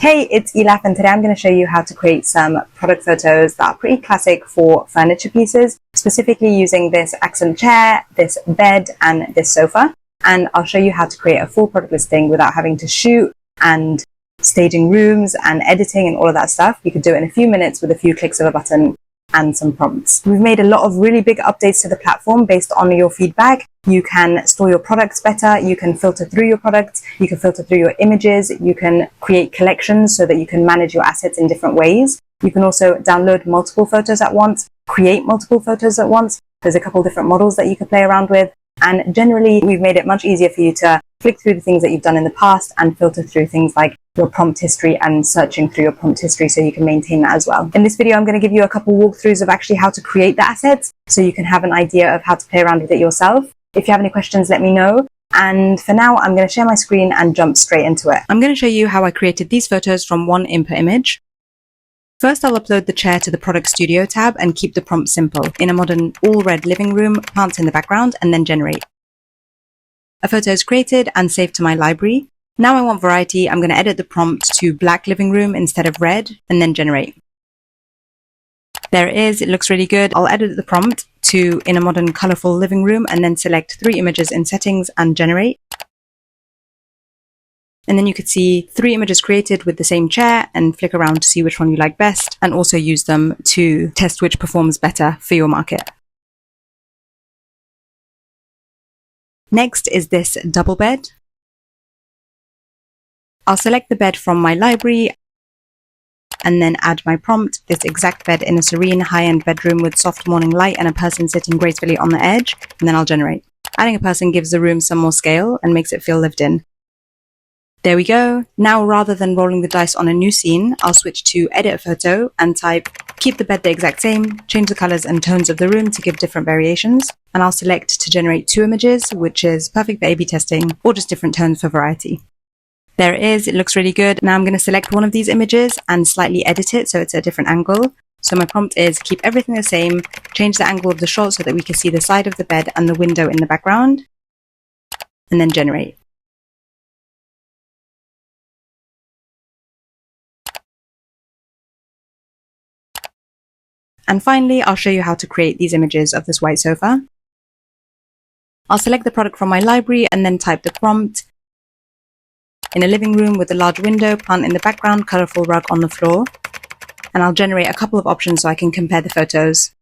Hey, it's Elaf, and today I'm going to show you how to create some product photos that are pretty classic for furniture pieces, specifically using this accent chair, this bed, and this sofa. And I'll show you how to create a full product listing without having to shoot and staging rooms and editing and all of that stuff. You could do it in a few minutes with a few clicks of a button and some prompts. We've made a lot of really big updates to the platform based on your feedback. You can store your products better, you can filter through your products, you can filter through your images, you can create collections so that you can manage your assets in different ways. You can also download multiple photos at once, create multiple photos at once. There's a couple different models that you can play around with. And generally, we've made it much easier for you to flick through the things that you've done in the past and filter through things like your prompt history and searching through your prompt history so you can maintain that as well. In this video, I'm going to give you a couple walkthroughs of actually how to create the assets so you can have an idea of how to play around with it yourself. If you have any questions, let me know. And for now, I'm going to share my screen and jump straight into it. I'm going to show you how I created these photos from one input image. First, I'll upload the chair to the Product Studio tab and keep the prompt simple. In a modern all-red living room, plants in the background, and then generate. A photo is created and saved to my library. Now I want variety. I'm going to edit the prompt to black living room instead of red, and then generate. There it is. It looks really good. I'll edit the prompt to in a modern colorful living room and then select 3 images in settings and generate. And then you could see 3 images created with the same chair and flick around to see which one you like best and also use them to test which performs better for your market. Next is this double bed. I'll select the bed from my library and then add my prompt, this exact bed in a serene high-end bedroom with soft morning light and a person sitting gracefully on the edge, and then I'll generate. Adding a person gives the room some more scale and makes it feel lived in. There we go. Now, rather than rolling the dice on a new scene, I'll switch to edit a photo and type, keep the bed the exact same, change the colors and tones of the room to give different variations, and I'll select to generate 2 images, which is perfect for A/B testing, or just different tones for variety. There it is. It looks really good. Now I'm going to select one of these images and slightly edit it so it's at a different angle. So my prompt is keep everything the same, change the angle of the shot so that we can see the side of the bed and the window in the background, and then generate. And finally, I'll show you how to create these images of this white sofa. I'll select the product from my library and then type the prompt. In a living room with a large window, plant in the background, colorful rug on the floor. And I'll generate a couple of options so I can compare the photos.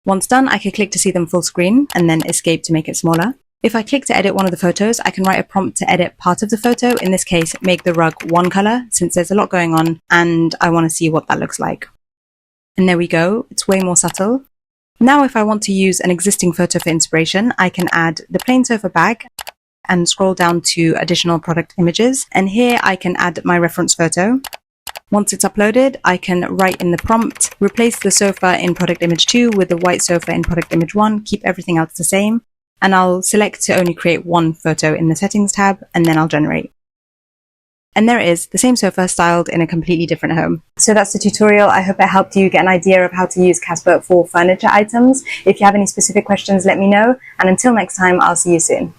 Once done, I can click to see them full screen and then escape to make it smaller. If I click to edit one of the photos, I can write a prompt to edit part of the photo. In this case, make the rug one color since there's a lot going on and I want to see what that looks like. And there we go. It's way more subtle. Now, if I want to use an existing photo for inspiration, I can add the plain sofa bag and scroll down to additional product images. And here I can add my reference photo. Once it's uploaded, I can write in the prompt, replace the sofa in product image 2 with the white sofa in product image 1, keep everything else the same. And I'll select to only create one photo in the settings tab, and then I'll generate. And there it is, the same sofa styled in a completely different home. So that's the tutorial. I hope it helped you get an idea of how to use Caspa for furniture items. If you have any specific questions, let me know. And until next time, I'll see you soon.